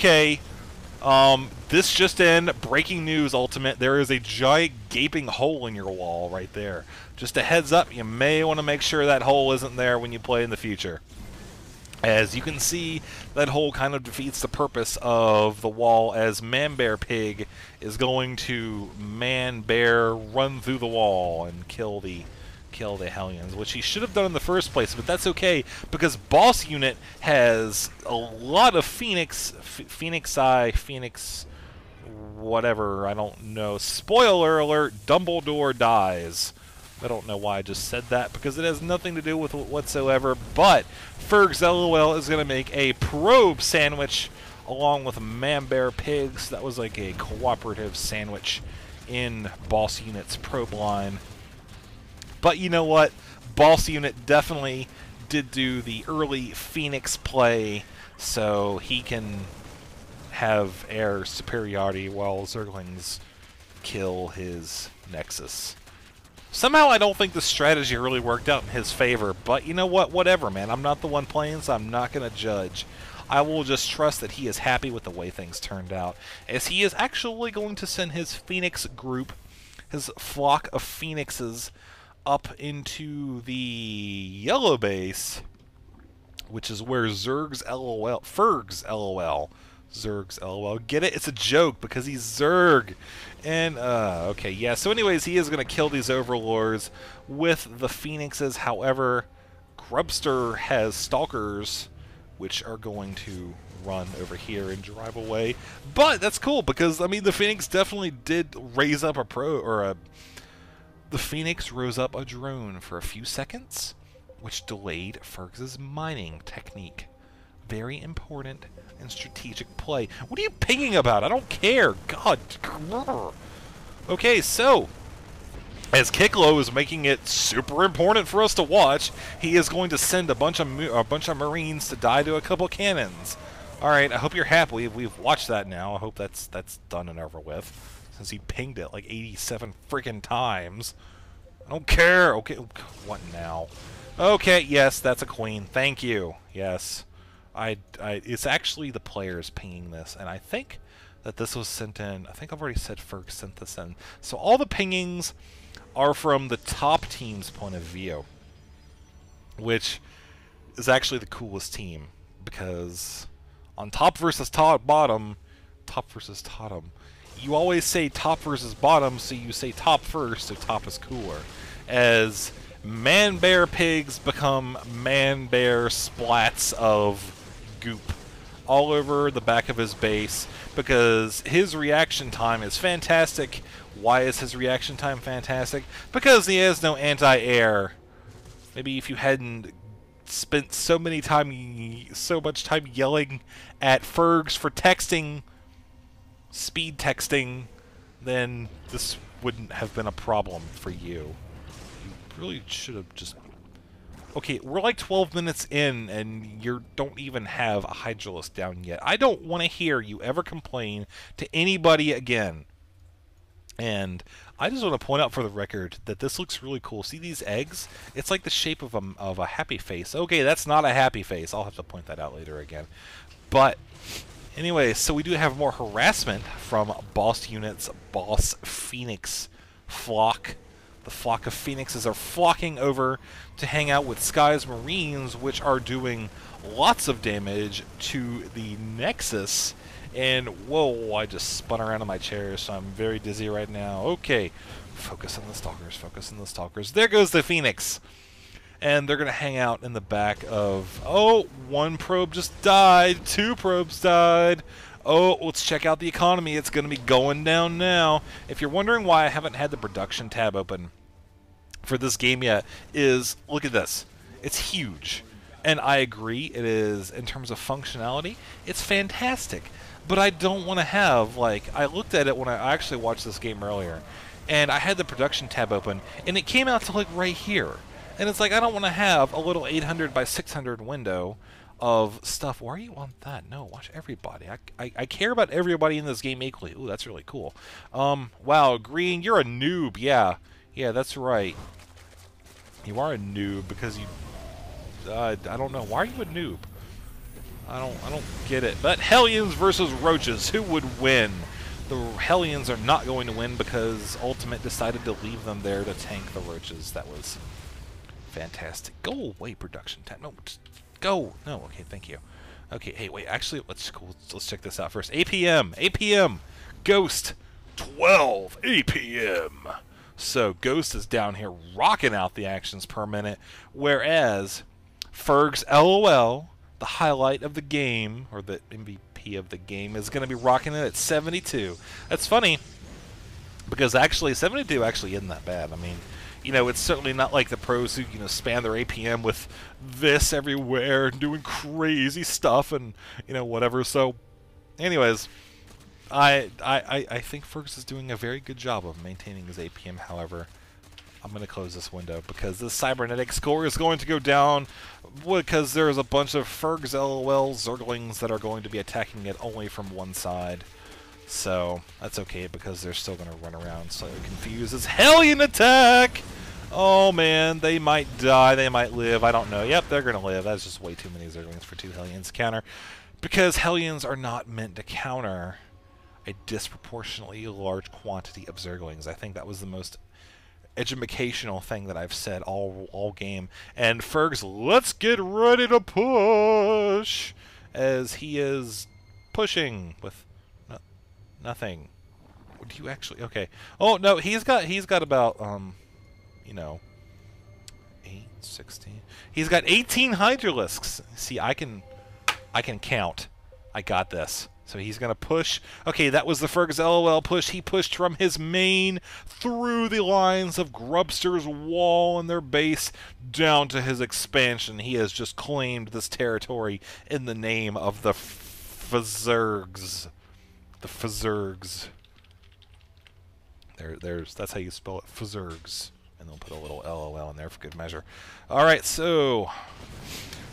Okay. This just in, breaking news, Ultimate. There is a giant gaping hole in your wall right there. Just a heads up, you may want to make sure that hole isn't there when you play in the future. As you can see, that hole kind of defeats the purpose of the wall, as Man-Bear Pig is going to Man-Bear run through the wall and kill the Hellions, which he should have done in the first place, but that's okay, because Boss Unit has a lot of Phoenix whatever, I don't know. Spoiler alert, Dumbledore dies. I don't know why I just said that, because it has nothing to do with it whatsoever, but Fergs LOL is going to make a probe sandwich along with Man-Bear Pigs. That was like a cooperative sandwich in Boss Unit's probe line. But you know what? Boss Unit definitely did do the early Phoenix play, so he can have air superiority while Zerglings kill his Nexus. Somehow I don't think the strategy really worked out in his favor, but you know what? Whatever, man. I'm not the one playing, so I'm not going to judge. I will just trust that he is happy with the way things turned out, as he is actually going to send his Phoenix group, his flock of Phoenixes, up into the yellow base, which is where Fergs LOL. Get it? It's a joke because he's Zerg. And, okay, yeah. So anyways, he is going to kill these Overlords with the Phoenixes. However, Grubster has Stalkers, which are going to run over here and drive away. But that's cool because, I mean, the Phoenix definitely did raise up the Phoenix rose up a drone for a few seconds, which delayed Fergs' mining technique. Very important and strategic play. What are you pinging about? I don't care. God. Okay, so as Kiklo is making it super important for us to watch, he is going to send a bunch of Marines to die to a couple cannons. All right, I hope you're happy. We've watched that now. I hope that's done and over with, since he pinged it like 87 freaking times. I don't care. Okay, what now? Okay, yes, that's a queen. Thank you. Yes. It's actually the players pinging this, and I think that this was sent in. I think I've already said Ferg sent this in. So all the pingings are from the top team's point of view, which is actually the coolest team, because on top versus bottom, you always say top versus bottom, so you say top first, so top is cooler. As Man-Bear Pigs become Man-Bear splats of goop all over the back of his base, because his reaction time is fantastic. Why is his reaction time fantastic? Because he has no anti-air. Maybe if you hadn't spent so much time yelling at Fergs for texting, speed texting, then this wouldn't have been a problem for you. You really should have just... Okay, we're like 12 minutes in, and you don't even have a Hydralisk down yet. I don't want to hear you ever complain to anybody again. And I just want to point out for the record that this looks really cool. See these eggs? It's like the shape of a happy face. Okay, that's not a happy face. I'll have to point that out later again. But anyway, so we do have more harassment from Boss Unit's Boss Phoenix flock. The flock of Phoenixes are flocking over to hang out with Sky's Marines, which are doing lots of damage to the Nexus. And, whoa, I just spun around in my chair, so I'm very dizzy right now. Okay, focus on the Stalkers, focus on the Stalkers. There goes the Phoenix. And they're going to hang out in the back of... Oh, one probe just died. 2 probes died. Oh, let's check out the economy. It's going to be going down now. If you're wondering why I haven't had the production tab open for this game yet, is look at this. It's huge. And I agree, it is, in terms of functionality, it's fantastic. But I don't want to have, like, I looked at it when I actually watched this game earlier, and I had the production tab open, and it came out to, like, right here. And it's like, I don't want to have a little 800 by 600 window of stuff. Why are you on that? No, watch everybody. I care about everybody in this game equally. Ooh, that's really cool. Wow, Green, you're a noob. Yeah, that's right. You are a noob because you... I don't know. Why are you a noob? I don't get it. But Hellions versus Roaches, who would win? The Hellions are not going to win because Ultimate decided to leave them there to tank the Roaches. That was fantastic. Go away, production time. No, just go. No, okay, thank you. Okay, hey, wait, actually, let's check this out first. APM, Ghost, 12 APM. So Ghost is down here rocking out the actions per minute, whereas Ferg's LOL, the highlight of the game, or the MVP of the game, is going to be rocking it at 72. That's funny, because actually 72 actually isn't that bad. I mean, you know, it's certainly not like the pros who, you know, span their APM with this everywhere and doing crazy stuff and, you know, whatever. So, anyways, I think Fergus is doing a very good job of maintaining his APM. However, I'm going to close this window because this cybernetic score is going to go down because there's a bunch of Fergs LOL Zerglings that are going to be attacking it only from one side. So, that's okay because they're still going to run around slightly confused. It's Hellion attack! Oh man, they might die, they might live, I don't know. Yep, they're going to live. That's just way too many Zerglings for 2 Hellions to counter. Because Hellions are not meant to counter a disproportionately large quantity of Zerglings. I think that was the most educational thing that I've said all game. And Ferg's, let's get ready to push! As he is pushing with nothing. Do you actually? Okay. Oh no, he's got about you know, 8, 16. He's got 18 Hydralisks. See, I can count. I got this. So he's gonna push. Okay, that was the Fergus LOL push. He pushed from his main through the lines of Grubster's wall and their base down to his expansion. He has just claimed this territory in the name of the Fazergs. The Fazergs. That's how you spell it, Fazergs. And they'll put a little LOL in there for good measure. Alright, so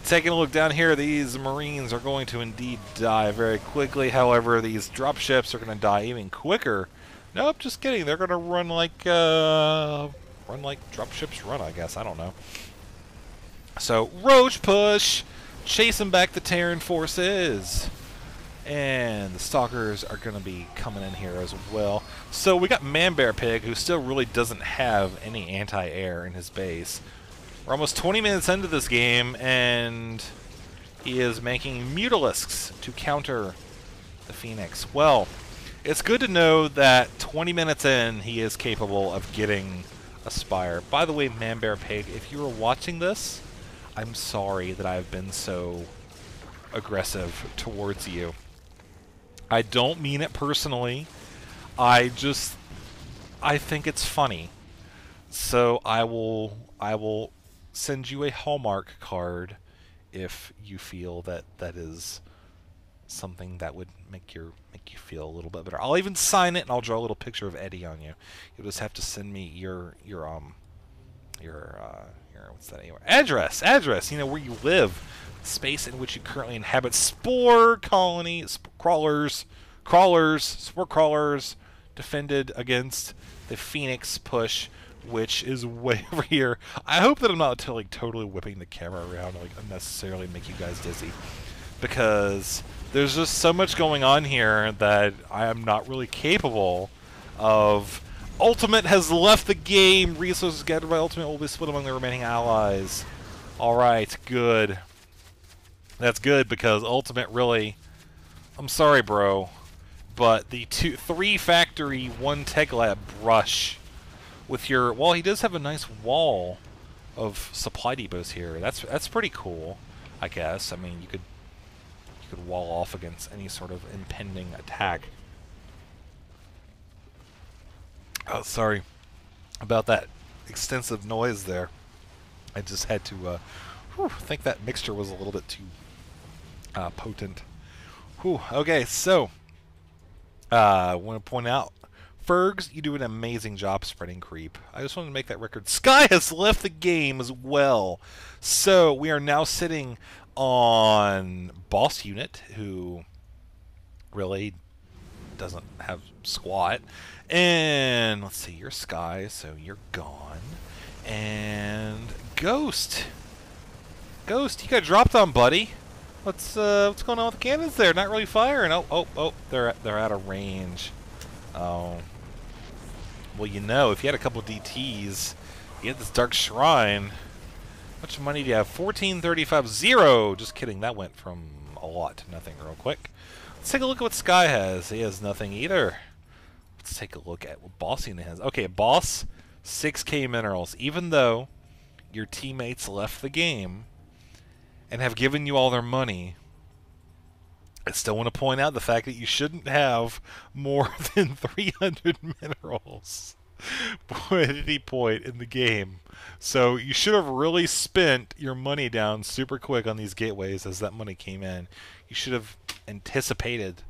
taking a look down here, these Marines are going to indeed die very quickly. However, these dropships are going to die even quicker. Nope, just kidding. They're going to run like dropships run, I guess. I don't know. So, Roach push! Chasing back the Terran forces. And the Stalkers are going to be coming in here as well. So we got Man-Bear Pig, who still really doesn't have any anti-air in his base. We're almost 20 minutes into this game, and he is making Mutalisks to counter the Phoenix. Well, it's good to know that 20 minutes in, he is capable of getting a Spire. By the way, Man-Bear Pig, if you are watching this, I'm sorry that I've been so aggressive towards you. I don't mean it personally. I think it's funny. So I will send you a Hallmark card if you feel that that is something that would make you feel a little bit better. I'll even sign it and I'll draw a little picture of Eddie on you. You'll just have to send me your what's that anyway? Address, you know, where you live. Space in which you currently inhabit. Spore colony, crawlers, spore crawlers defended against the Phoenix push, which is way over here. I hope that I'm not like totally whipping the camera around like unnecessarily make you guys dizzy, because there's just so much going on here that I am not really capable of. Ultimate has left the game. Resources gathered by Ultimate will be split among the remaining allies. Alright, good. That's good, because Ultimate really... I'm sorry, bro, but the 3 factory, 1 tech lab brush with your... Well, he does have a nice wall of supply depots here. That's pretty cool, I guess. I mean, you could wall off against any sort of impending attack. Oh, sorry about that extensive noise there. I just had to think that mixture was a little bit too potent. Whew. Okay, so I want to point out, Fergs, you do an amazing job spreading creep. I just wanted to make that record. Sky has left the game as well. So we are now sitting on Boss Unit, who really doesn't have squat. And let's see, you're Sky, so you're gone. And Ghost, you got dropped on, buddy. What's going on with the cannons there? Not really firing. Oh, they're out of range. Oh. Well, you know, if you had a couple DTs, you had this Dark Shrine. How much money do you have? 1435 0. Just kidding. That went from a lot to nothing real quick. Let's take a look at what Sky has. He has nothing either. Let's take a look at what Bossina has. Okay, Boss, 6k minerals. Even though your teammates left the game and have given you all their money, I still want to point out the fact that you shouldn't have more than 300 minerals at any point in the game. So you should have really spent your money down super quick on these gateways as that money came in. You should have anticipated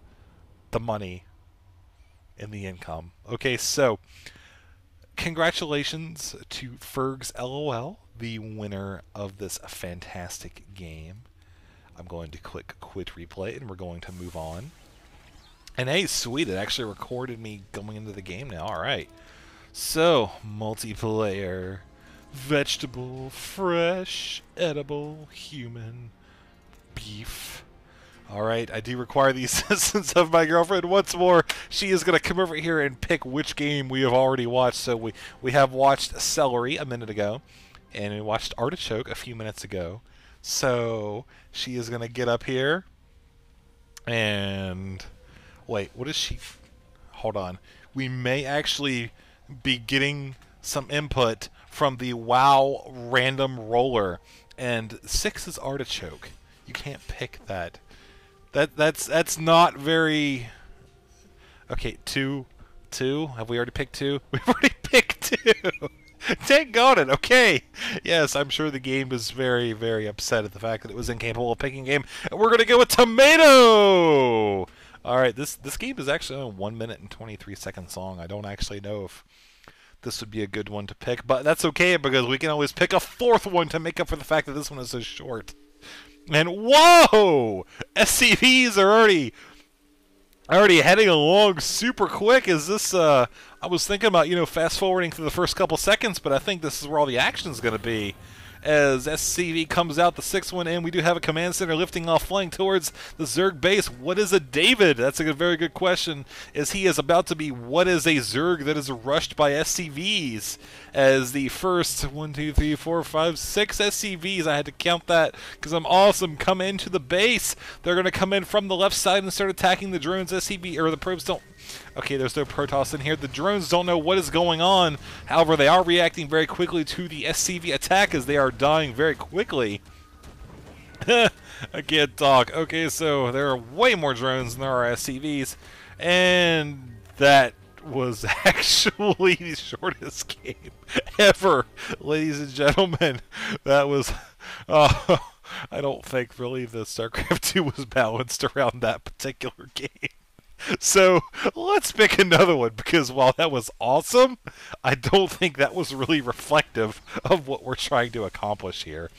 the money in the income. Okay, so congratulations to Fergs LOL, the winner of this fantastic game. I'm going to click quit replay and we're going to move on. And hey, sweet, it actually recorded me going into the game now. Alright. So, multiplayer, vegetable, fresh, edible, human, beef. Alright, I do require the assistance of my girlfriend once more. She is going to come over here and pick which game we have already watched. So we have watched Celery a minute ago, and we watched Artichoke a few minutes ago. So she is going to get up here and... Wait, what is she... Hold on. We may actually be getting some input from the WoW random roller. And 6 is Artichoke. You can't pick that. That's not very... Okay, 2. Have we already picked 2? We've already picked 2! Thank God it. Okay. Yes, I'm sure the game is very, very upset at the fact that it was incapable of picking a game. And we're going to go with Tomato! Alright, this game is actually only 1 minute and 23 seconds long. I don't actually know if this would be a good one to pick, but that's okay because we can always pick a 4th one to make up for the fact that this one is so short. And whoa! SCVs are already heading along super quick. Is this, I was thinking about, you know, fast forwarding through the first couple seconds, but I think this is where all the action's going to be. As SCV comes out, the 6th one in, we do have a command center lifting off, flying towards the Zerg base. What is a David? That's a very good question, as he is about to be what is a Zerg that is rushed by SCVs. As the first 1, 2, 3, 4, 5, 6 SCVs, I had to count that because I'm awesome, come into the base. They're going to come in from the left side and start attacking the drones. SCV, or the probes don't... Okay, there's no Protoss in here. The drones don't know what is going on. However, they are reacting very quickly to the SCV attack as they are dying very quickly. I can't talk. Okay, so there are way more drones than there are SCVs. And that was actually the shortest game ever, ladies and gentlemen. That was... I don't think really the Starcraft 2 was balanced around that particular game. So let's pick another one, because while that was awesome, I don't think that was really reflective of what we're trying to accomplish here.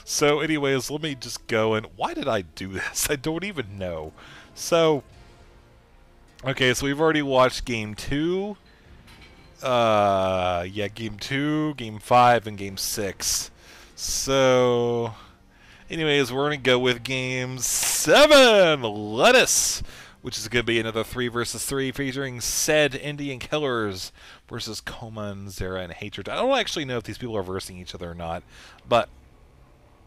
So anyways, let me just go and... Why did I do this? I don't even know. So, okay, so we've already watched Game 2. Yeah, Game 2, Game 5, and Game 6. So, anyways, we're going to go with Game 7, Lettuce, which is going to be another 3 versus 3 featuring said Indian Killers versus Coman, Zera, and Hatred. I don't actually know if these people are versing each other or not, but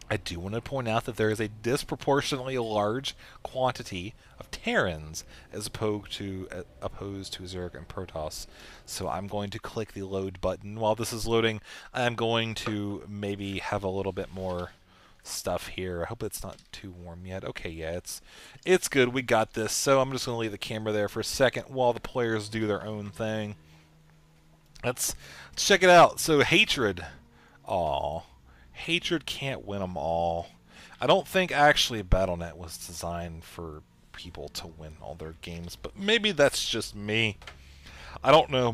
I do want to point out that there is a disproportionately large quantity of Terrans as opposed to Zerg and Protoss. So I'm going to click the load button. While this is loading, I'm going to maybe have a little bit more stuff here. I hope it's not too warm yet. Okay, yeah, it's good. We got this. So I'm just going to leave the camera there for a second while the players do their own thing. Let's check it out. So Hatred. Aw. Hatred can't win them all. I don't think actually Battle.net was designed for people to win all their games, but maybe that's just me. I don't know.